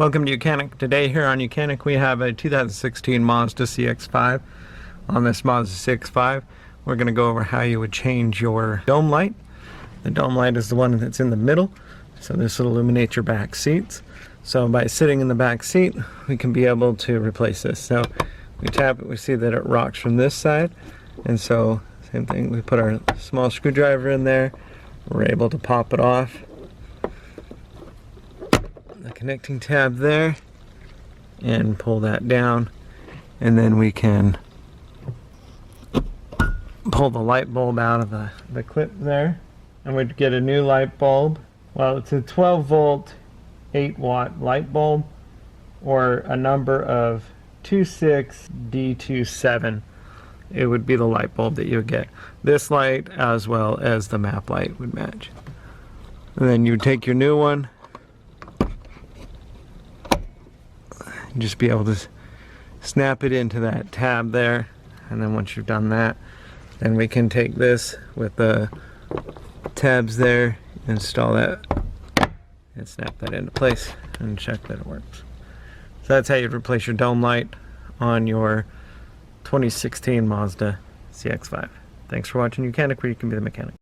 Welcome to YOUCANIC. Today here on YOUCANIC we have a 2016 Mazda CX-5. On this Mazda CX-5 we're going to go over how you would change your dome light. The dome light is the one that's in the middle, so this will illuminate your back seats. So by sitting in the back seat we can be able to replace this. So we tap it, we see that it rocks from this side, and so same thing, we put our small screwdriver in there, we're able to pop it off. The connecting tab there, and pull that down, and then we can pull the light bulb out of the clip there, and we'd get a new light bulb. Well, it's a 12 volt 8 watt light bulb, or a number of 26D27. It would be the light bulb that you would get. This light as well as the map light would match. And then you would take your new one, just be able to snap it into that tab there, and then once you've done that, then we can take this with the tabs there, install that, and snap that into place and check that it works. So that's how you'd replace your dome light on your 2016 Mazda CX-5. Thanks for watching YOUCANIC, where you can be the mechanic.